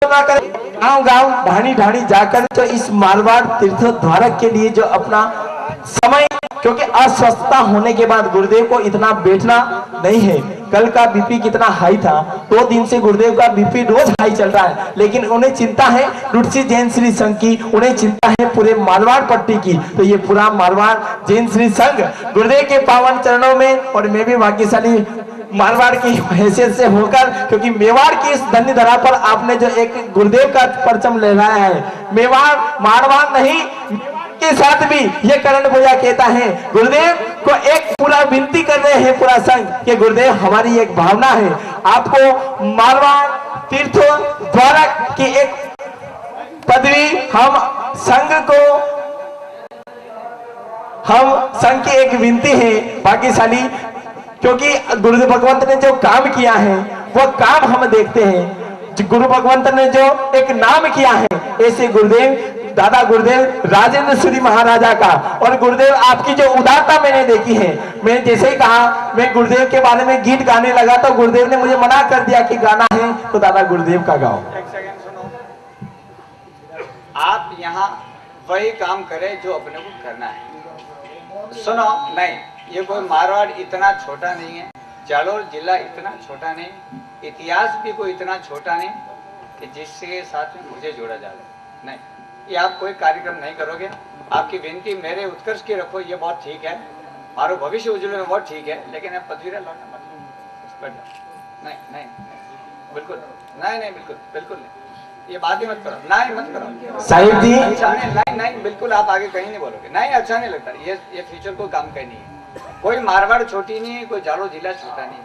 ना करें, गांव गांव ढाणी ढाणी जाकर जो इस मारवाड़ तीर्थोद्धारक के लिए जो अपना समय, क्योंकि अस्वस्थता होने के बाद गुरुदेव को इतना बैठना नहीं है। कल का बीपी कितना हाई था, 2 दिन से गुरुदेव का बीपी रोज हाई चल रहा है, लेकिन उन्हें चिंता है रुचि जैन श्री संघ की, उन्हें चिंता है पूरे मारवाड़ पट्टी की। तो ये पूरा मारवाड़ जैन श्री संघ गुरुदेव के पावन चरणों में, और मैं भी भाग्यशाली मारवाड़ की हैसियत से होकर, क्योंकि मेवाड़ की इस धन्य धरा पर आपने जो एक गुरुदेव का परचम लहराया है, मेवाड़ मारवाड़ नहीं के साथ भी ये करण भैया कहता है गुरुदेव को एक पूरा विनती कर रहे हैं पूरा संघ कि गुरुदेव हमारी एक भावना है, आपको मारवाड़ तीर्थोद्धारक की एक पदवी हम संघ की एक विनती है भाग्यशाली, क्योंकि गुरु भगवंत ने जो काम किया है वो काम हम देखते हैं। गुरु भगवंत ने जो एक नाम किया है, ऐसे गुरुदेव दादा गुरुदेव राजेंद्र सूरी महाराजा का, और गुरुदेव आपकी जो उदारता मैंने देखी है, मैं जैसे ही कहा मैं गुरुदेव के बारे में गीत गाने लगा तो गुरुदेव ने मुझे मना कर दिया कि गाना है तो दादा गुरुदेव का गाओ। एक सेकंड सुनो, आप यहाँ वही काम करें जो अपने को करना है। सुनो, नहीं, ये कोई मारवाड़ इतना छोटा नहीं है, जालोर जिला इतना छोटा नहीं, इतिहास भी कोई इतना छोटा नहीं कि जिसके साथ में मुझे जोड़ा जा रहा नहीं। ये आप कोई कार्यक्रम नहीं करोगे, आपकी विनती मेरे उत्कर्ष की रखो, ये बहुत ठीक है, मारो भविष्य उज्जवल में बहुत ठीक है, लेकिन अब पदवीरा लौटना मत, नहीं नहीं बिल्कुल नहीं, बिल्कुल नहीं, ये बात ही मत करो, नहीं मत करो साहिब जी। अच्छा नहीं, बिल्कुल आप आगे कहीं नहीं बोलोगे, नहीं अच्छा नहीं लगता, ये फ्यूचर को काम का नहीं है। कोई मारवाड़ छोटी नहीं है, कोई जालोर जिला छोटा नहीं है,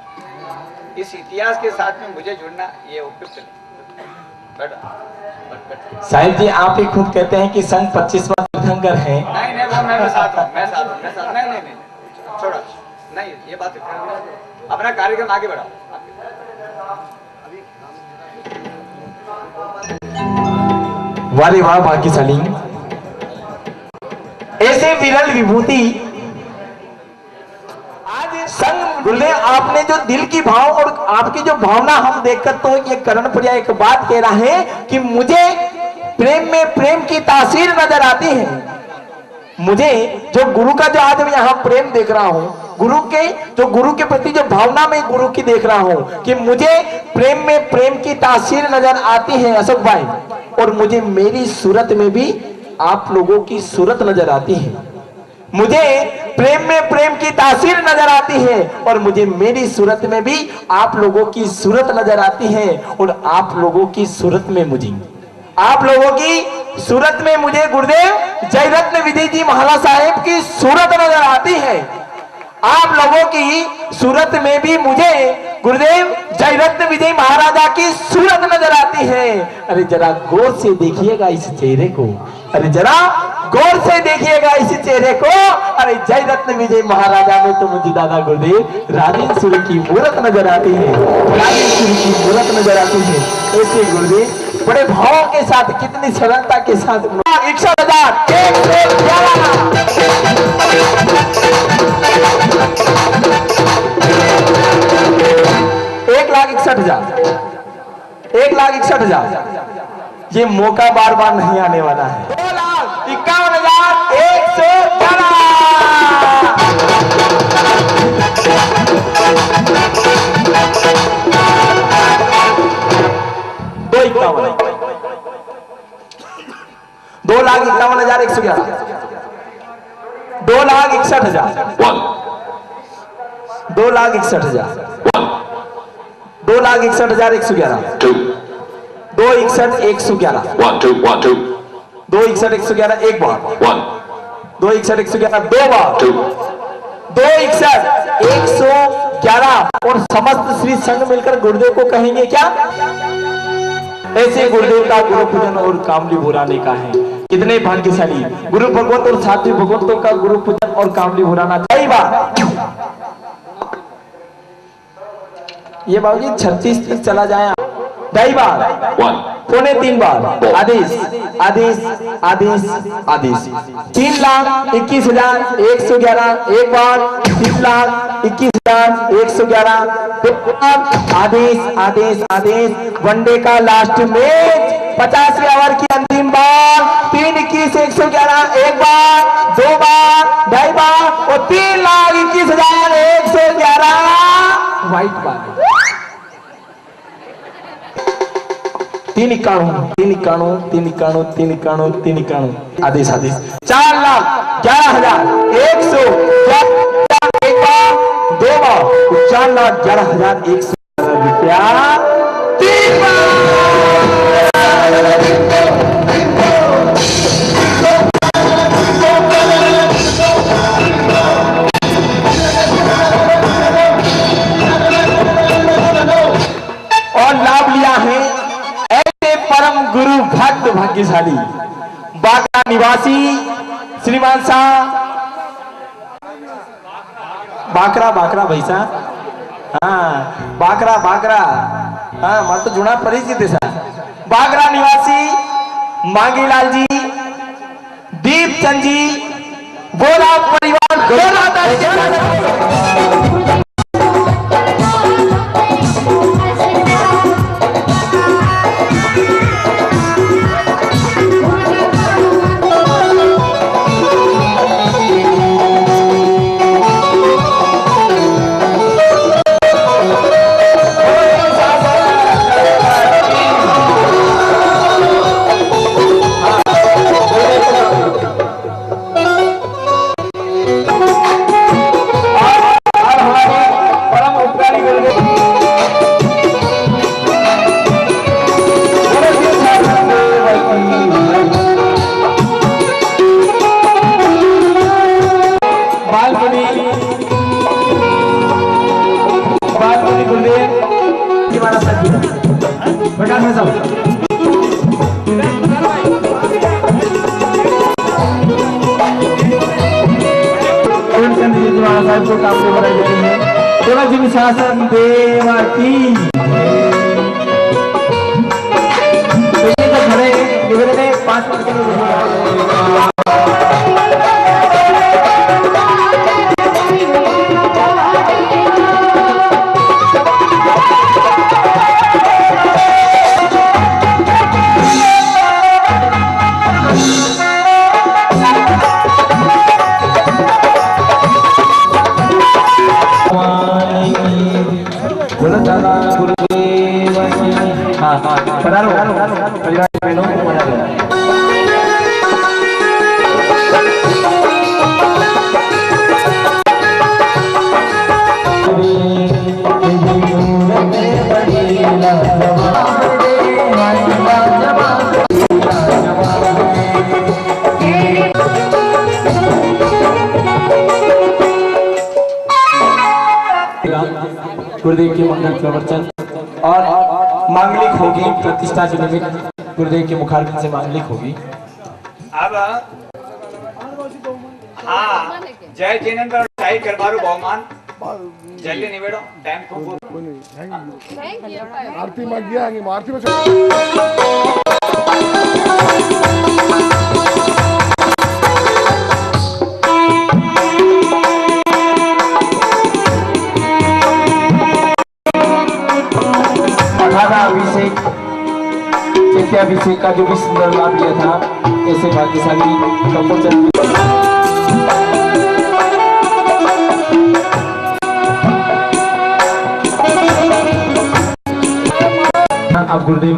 इस इतिहास के साथ में मुझे जुड़ना ये उपयुक्त नहीं। साहिब जी आप ही खुद कहते हैं कि संघ 25वां तीर्थंकर है। नहीं वो मैं साथ हूँ, नहीं छोड़ो, नहीं ये बात अपना कार्यक्रम आगे बढ़ाओ। वारे वाह भाग्यशाली, ऐसे विरल विभूति आज संघ गुरुदेव आपने जो दिल की भाव और आपकी जो भावना हम देखकर, तो ये करण प्रिया एक बात कह रहा है कि मुझे प्रेम में प्रेम की तासीर नजर आती है। मुझे जो गुरु का जो आज मैं यहाँ प्रेम देख रहा हूँ, गुरु के प्रति जो भावना में गुरु की देख रहा हूँ कि मुझे प्रेम में प्रेम की तासीर नजर आती है अशोक भाई, और मुझे मेरी सूरत में भी आप लोगों की सूरत नजर आती है। मुझे प्रेम में प्रेम की तासीर नजर आती है, और मुझे मेरी सूरत में भी आप लोगों की सूरत नजर आती है, और आप लोगों की सूरत में मुझे गुरुदेव जयरत्न विजय जी महाराज साहेब की सूरत नजर आती है। आप लोगों की सूरत में भी मुझे गुरुदेव जयरत्न विजय महाराजा की सूरत नजर आती है। अरे जरा गौर से देखिएगा इस चेहरे को, अरे जरा गौर से देखिएगा इस चेहरे को। अरे जयरत्न विजय महाराजा में तो मुझे दादा गुरुदेव राजेंद्र सूरी की मूरत नजर आती है, राजेंद्र सूरी की मूरत नजर आती है। ऐसे गुरुदेव बड़े भाव के साथ, कितनी सरलता के साथ 61,000 1,61,000 ये मौका बार बार नहीं आने वाला है। 2,51,111 2,51,111 2,61,000 2,61,000 2,61,111 2,61,111 2,61,111 एक बार, 2,61,111 दो बार, 2,61,111 और समस्त श्री संघ मिलकर गुरुदेव को कहेंगे क्या? ऐसे गुरुदेव का गुरु पूजन और कामली बुराने का है। कितने भाग्यशाली गुरु भगवत और साथी भगवतों का गुरु पूजन और कामली बुराना। कई बार ये बाबूजी 36 तक चला जाए, ढाई बार, पौने 3 बार, आदेश आदेश आदेश आदेश। 3,21,111 एक बार, 3,21,111 दो बार, आदेश आदेश आदेश। वनडे का लास्ट मैच 50वें ओवर की अंतिम बॉल, 3,21,111 एक बार, 2 बार, ढाई बार और 3,21,111 व्हाइट बार। 3,91,391,391,391 आदेश आदेश। 4,11,111 एक बार, 2 बार, 4,11,111 रुपया 3 बार। और लाभ लिया है ऐसे परम गुरु भक्त भाग्यशाली बागरा निवासी श्रीमान शाह बाकरा बाकरा भैसा, हाँ बाकरा बाकरा, हाँ मैं तो जुना परिचित है सर। बागरा निवासी मांगीलाल जी, दीपचंद जी, गोला परिवार गोला साहब को काम में बनाई जाती है। केवल जी शासन देवा की खड़े निवेदन है 5 मिनट के लिए। गुरुदेव के मंगल प्रवचन और मांगलिक होगी, प्रतिष्ठा के निमित्त गुरुदेव के मुखारबिंद से मांगलिक होगी। अब हाँ जय जिनेंद्र और शाही करबारू बहुमान जल्दी निवेड़ो टाइम को आरती में गया आरती में अभिषेक का जो भी सुंदर लाभ लिया था ऐसे भाग्यशाली अब गुरुदेव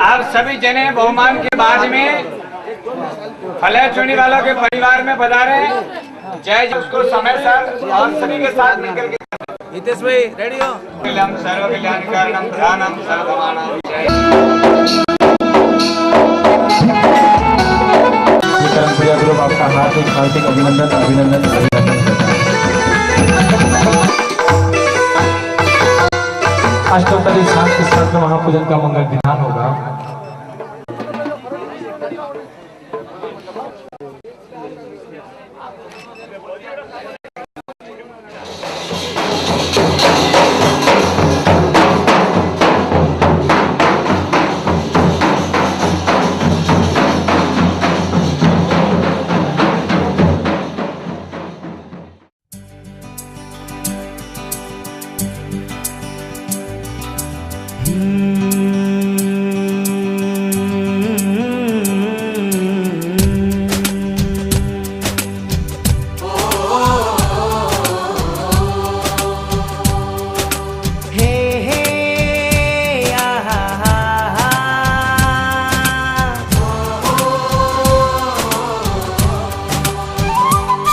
आप सभी जने बहुमान के बाद में फलह चुनी वालों के परिवार में पधारे। जय उसको समय सर और सभी के साथ मिलकर के हितेश भाई रेडी हो। सर्व कल्याण कारणम ध्यानम सर्वमानम जय। ग्रुप आपका हार्दिक हार्दिक अभिनंदन अभिनंदन अभिनंदन। अष्टोत्तरी शांति स्पर्श महापूजन का मंगल विधान होगा।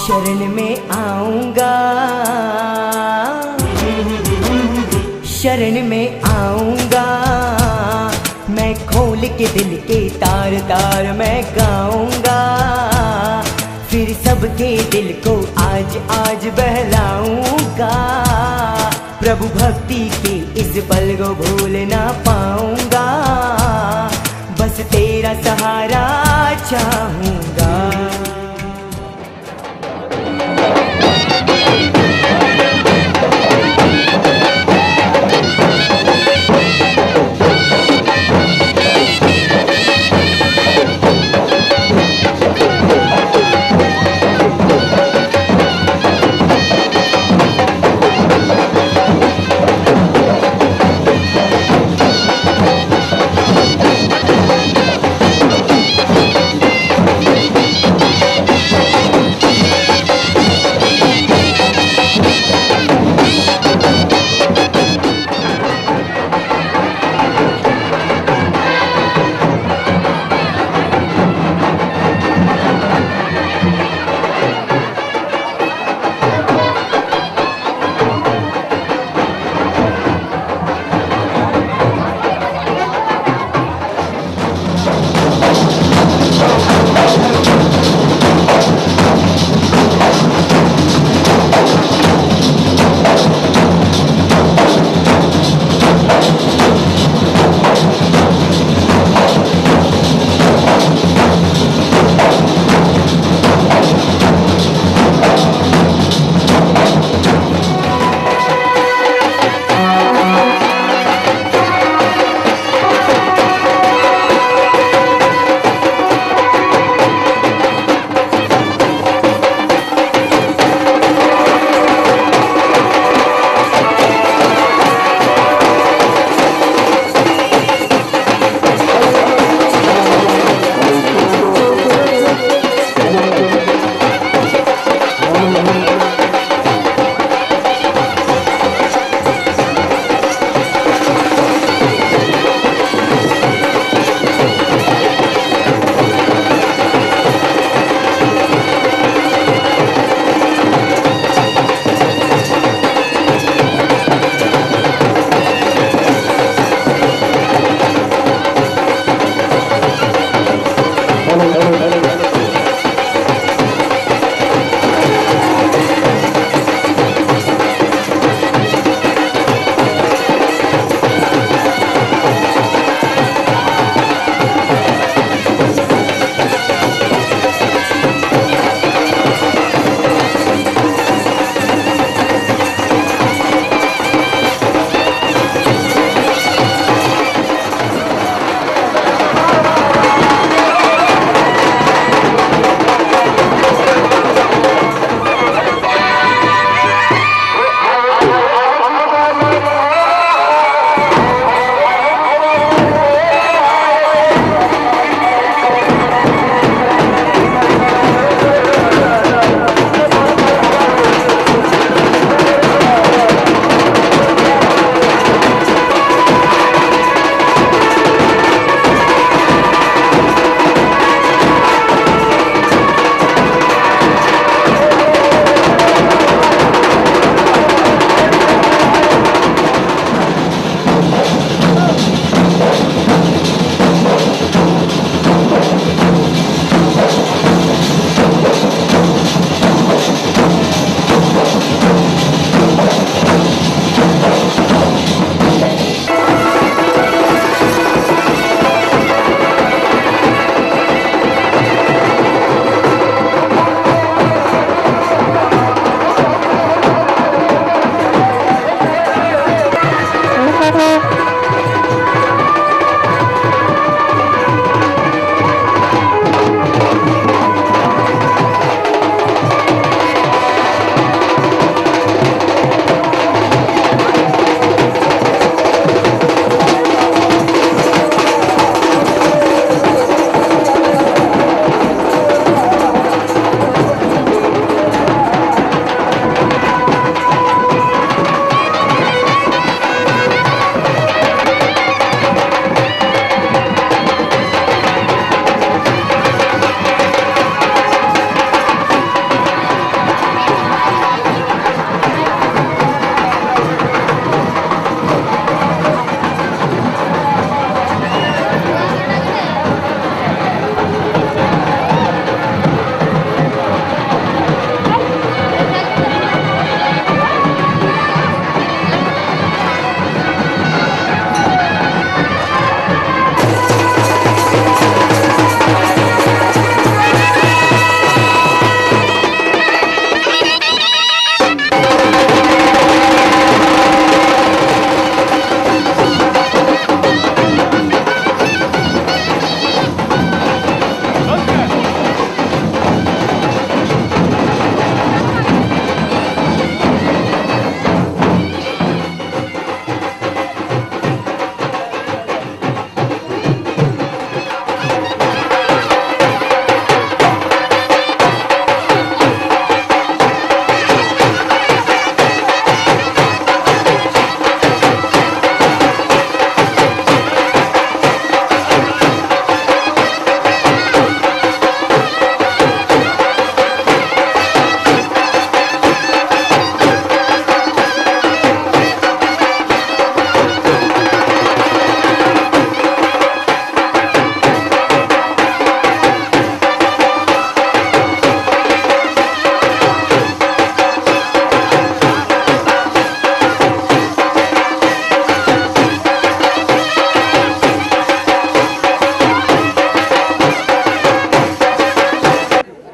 शरण में आऊंगा, शरण में आऊंगा, मैं खोल के दिल के तार तार मैं गाऊंगा, फिर सबके दिल को आज आज बहलाऊंगा, प्रभु भक्ति के इस पल को भूल ना पाऊंगा, बस तेरा सहारा चाहूंगा।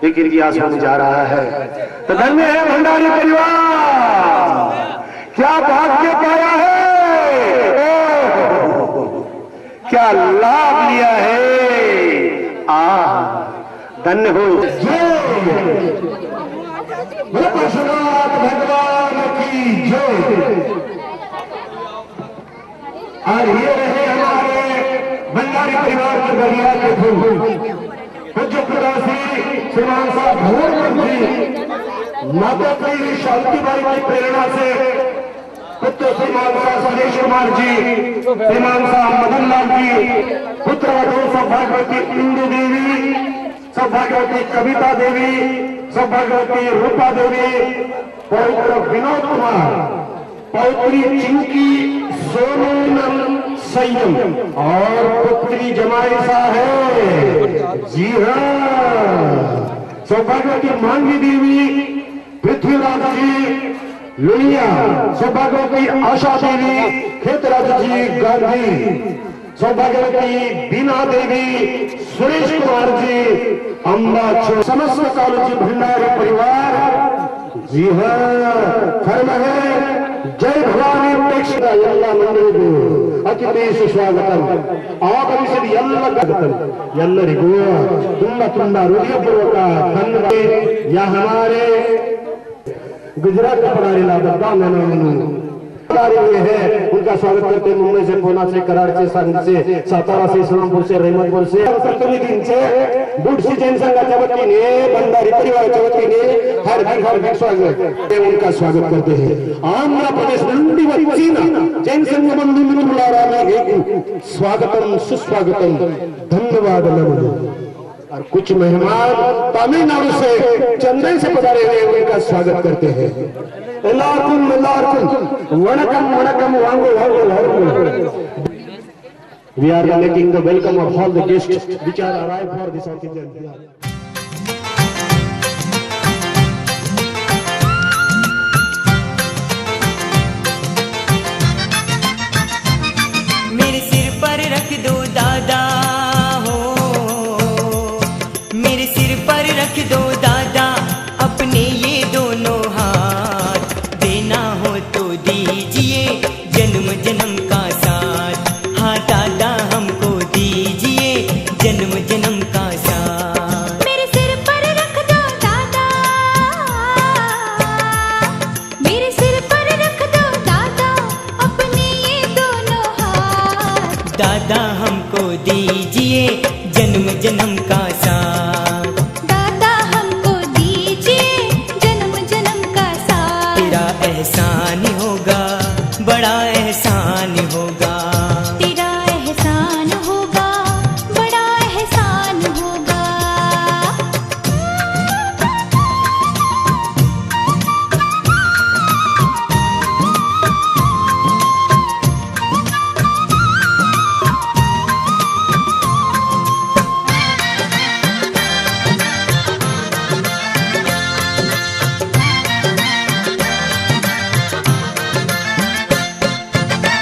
फिक्र की आंसू में जा रहा है। तो धन्य है भंडारी परिवार, क्या भाग्य पाया है, क्या लाभ लिया है। धन्य हो। परशुराम भगवान की जय। और ये रहे हमारे भंडारी परिवार के बलिया के फूल पूज्य प्रवासी श्रीमान साहब भगवान जी, माता श्री शांतिबाई की प्रेरणा से पुत्र श्रीमान साहब सुरेश कुमार जी, श्रीमान साहब मदन लाल जी, पुत्र सौभाग्यवती इंदु देवी, सौभाग्यवती कविता देवी, सौभाग्यवती रूपा देवी, पौत्र विनोद कुमार, पौत्री चिंकी सोनम संयम और पुत्री जमाईसा है। जी हाँ, सौभाग्यवती मांगी देवी, पृथ्वीराज जी लुनिया, सौभाग्यवती आशा देवी, खेतराज जी गांधी, सौभाग्यवती बीना देवी, सुरेश कुमार जी, अम्बा, समस्त कॉलेज भंडारी परिवार। जी हाँ, धर्म है जय भवानी प्रेक्षक ಎಲ್ಲ ಮಂದಿರಿಗೂ ಅತಿ ವಿಶೇಷ ಸ್ವಾಗತ ಆಗಮಿಸಿದ ಎಲ್ಲ ಎಲ್ಲರಿಗೂ ತುಂಬಾ ಹೃದಯಪೂರ್ವಕ ಧನ್ಯವಾದ। ಯಾ ಹಮಾರೆ गुजरात का पढ़ाने लादा ये है, उनका स्वागत करते हैं मुंबई से, पूना से, कराड़ से, संघ से, सातारा से, इस्लामपुर से, रहमतपुर से, प्रतिनिधि से, बुड्सी जैन संघाच्या वतीने, भंडारी परिवाराच्या वतीने हार्दिक स्वागत उनका स्वागत करते हैं। आंध्र प्रदेश मंडी वतीना जैन संघ बंधु मित्रुलारा स्वागतम सुस्वागतम धन्यवाद नमो। और कुछ मेहमान तमिलनाडु से, चेन्नई से पधारे हुए उनका स्वागत करते हैं। वणकम वणकम वांगो वांगो। We are making the welcome of all the guests which are arrived for this occasion. मेरे सिर पर रख दो दादा हो, मेरे सिर पर रख दो दादा अपने ये दोनों हाथ, देना हो तो दीजिए जन्म जन्म का साथ। हाँ दादा हमको दीजिए जन्म जन्म का साथ। मेरे सिर पर रख दो दादा, मेरे सिर पर रख दो दादा अपने ये दोनों हाथ। दादा हमको दीजिए जन्म जन्म का साथ। दादा हमको दीजिए जन्म जन्म का साथ। तेरा एहसान होगा, बड़ा एहसान होगा, तेरा एहसान होगा, बड़ा एहसान होगा।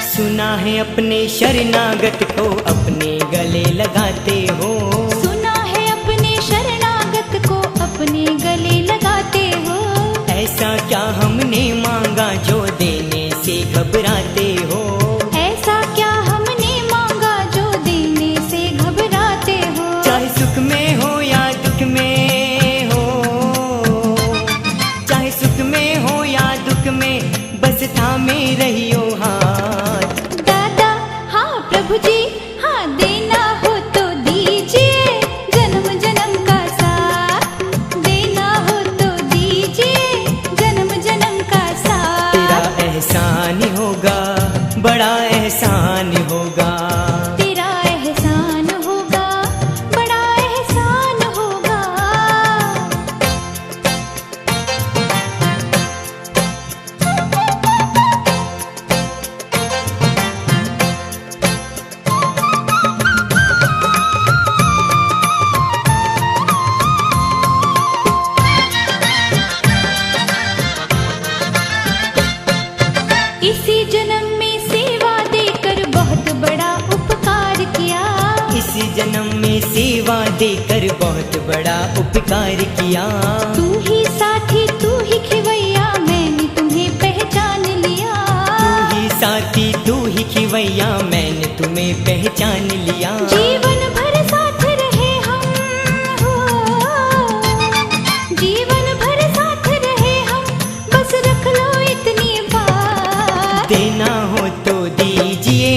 सुना है अपने शरणागत को अपने गले लगाते हो, सुना है अपने शरणागत को अपने गले लगाते हो। ऐसा क्या हमने मांगा जो देने से घबराते हो। ऐसा क्या हमने मांगा जो देने से घबराते हो। चाहे सुख में हो या दुख में हो, चाहे सुख में हो या दुख में, बस थामे रहियो हाथ। दादा हाँ प्रभु जी, हाँ देना हो तो दी जन्म में सेवा देकर बहुत बड़ा उपकार किया। तू ही साथी तू ही खिवैया मैंने तुम्हें पहचान लिया। तू ही साथी तू ही खिवैया मैंने तुम्हें पहचान लिया। जीवन भर साथ रहे हम हो, जीवन भर साथ रहे हम, बस रख लो इतनी बात। देना हो तो दीजिए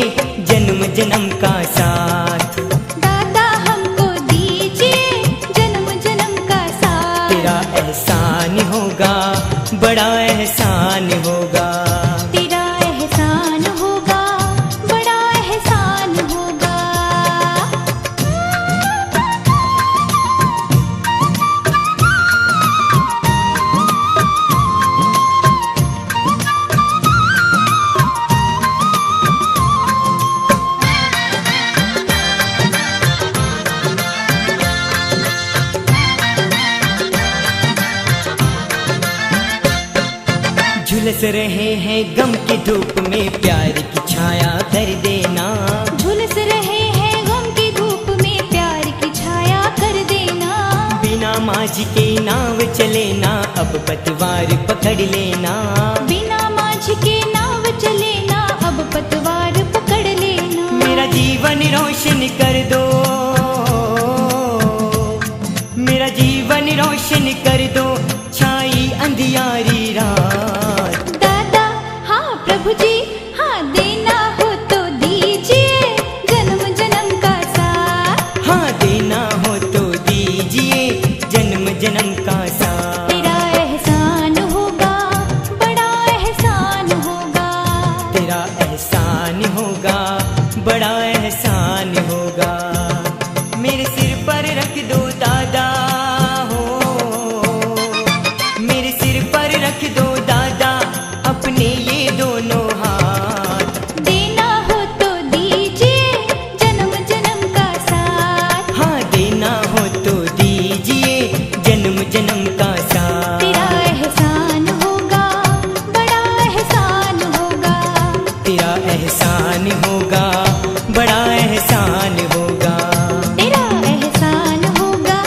जन्म जन्म का साथ। दादा हमको दीजिए जन्म जन्म का साथ। तेरा एहसान होगा बड़ा एहसान होगा। तेरा एहसान होगा बड़ा एहसान होगा। झुलस रहे हैं गम की धूप में प्यार की छाया कर देना। झुलस रहे हैं गम की धूप में प्यार की छाया कर देना। बिना माझी के नाव चले ना अब पतवार पकड़ लेना। बिना माझ के नाव चले ना अब पतवार पकड़ लेना। मेरा जीवन रोशन कर दो, मेरा जीवन रोशन कर दो, छाई अंधियारी रात। दादा हाँ प्रभु जी हाँ, देना हो तो दीजिए जन्म जन्म का साथ। हाँ देना हो तो दीजिए जन्म जन्म का साथ। तेरा एहसान होगा बड़ा एहसान होगा। तेरा एहसान होगा बड़ा एहसान होगा। मेरे सिर पर रख दो दादा हो, मेरे सिर पर रख दो दादा अपने ये दोनों हाथ। देना हो तो दीजिए जन्म जन्म का साथ। हाँ देना हो तो दीजिए जन्म जन्म का साथ। तेरा एहसान होगा बड़ा एहसान होगा। तेरा एहसान होगा बड़ा एहसान होगा। तेरा एहसान होगा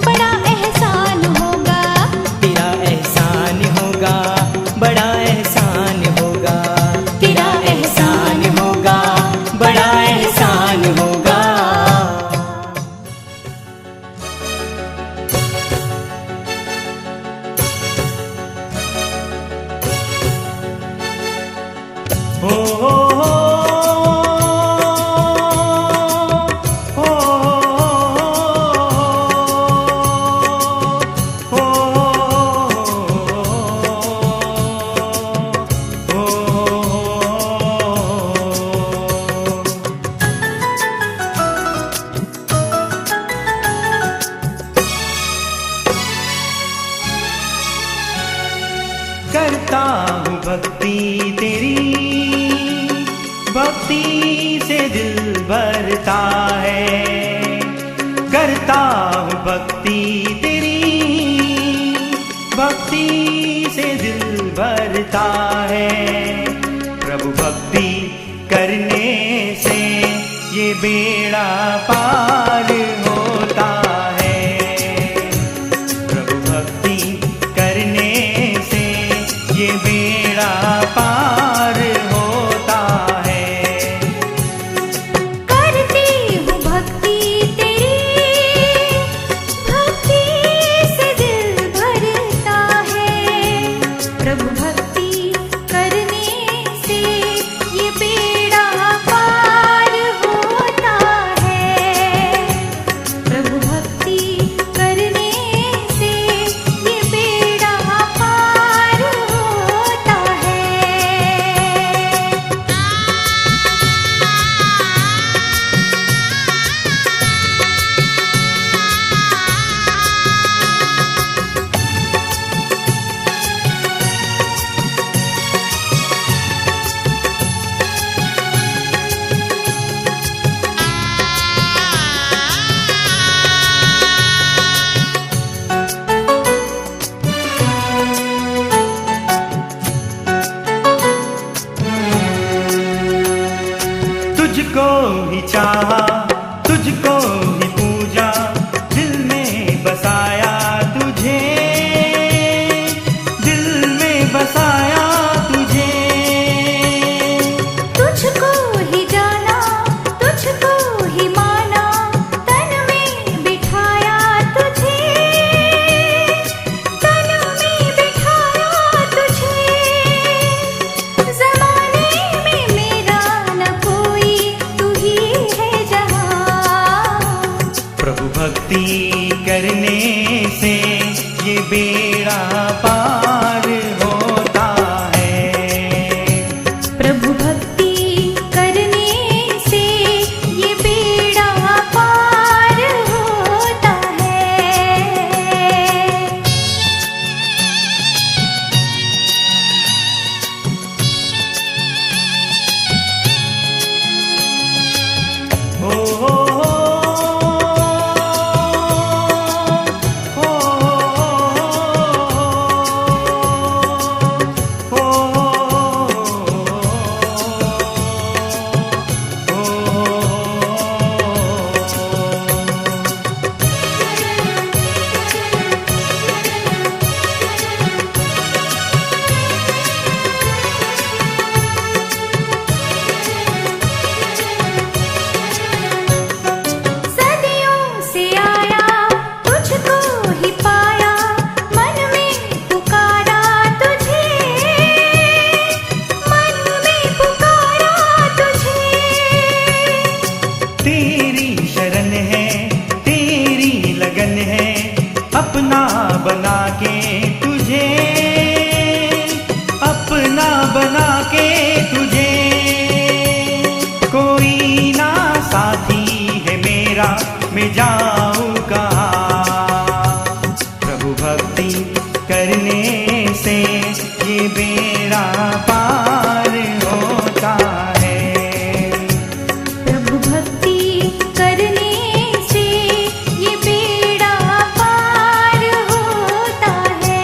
बड़ा एहसान होगा। तेरा एहसान होगा बड़ा एहसान होगा। तेरा एहसान होगा बड़ा एहसान होगा। हो हो हो हो करता हूँ भक्ति तेरी, भक्ति से दिल भरता है। करता हूँ भक्ति तेरी, भक्ति से दिल भरता है। प्रभु भक्ति करने से ये बेड़ा पार होता है। प्रभु भक्ति करने से ये बेड़ा पार होता है। करती हूँ भक्ति तेरी, भक्ति से दिल भरता है। प्रभु भक्ति करने से ये बेड़ा पार होता है। तुझको ही पूजा, दिल में बसाया तुझे, दिल में बसाया तुझे। तुझको ही जाना, तुझको ही माना, तन में बिठाया तुझे, तन में बिठाया तुझे। ज़माने में मेरा न कोई, तू ही है जहां। प्रभु भक्ति करने से ये बेड़ा पार होता है। प्रभु भक्ति करने से ये बेड़ा पार होता है। ओ हो सदियों से आया तुझको ही पाया, मन में पुकारा तुझे, मन में पुकारा तुझे। तेरी शरण है, तेरी लगन है, अपना बना के तुझे, अपना बना के तुझे। कोई ना साथी है मेरा, मैं जाऊं कहाँ। प्रभु भक्ति करने से ये बेड़ा पार होता है। प्रभु भक्ति करने से ये बेड़ा पार होता है।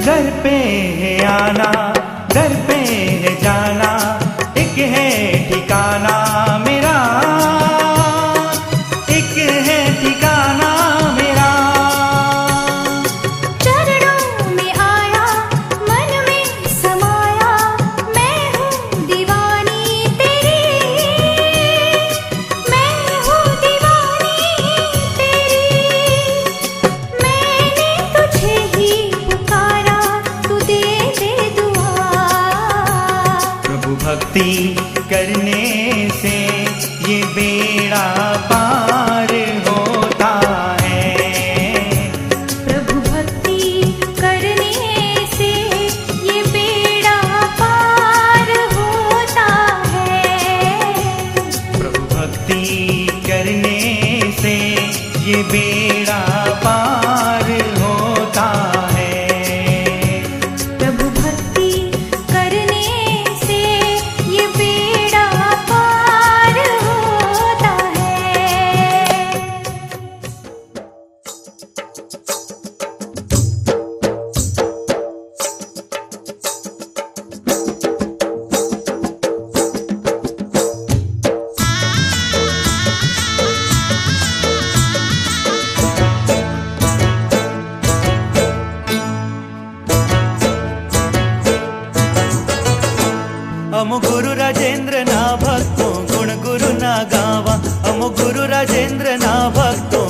दर पे है आना, दर पे है जाना, एक है ठिकाना मेरा, एक है ठिकाना मेरा। चरणों में आया, मन में समाया, मैं हूँ दीवानी तेरी, मैं हूँ दीवानी तेरी। मैंने तुझे ही पुकारा, तू दे दे दुआ। प्रभु भक्ति करने से ये बेड़ा पार होता है। प्रभु भक्ति करने से ये बेड़ा पार होता है। प्रभु भक्ति करने से ये बेड़ा पार होता है। प्रभु भक्ति करने से ये बेड़ा पार होता है। अमो गुरु राजेंद्र ना भक्तो, गुण गुरु ना गावा। अमो गुरु राजेंद्र ना भक्तो,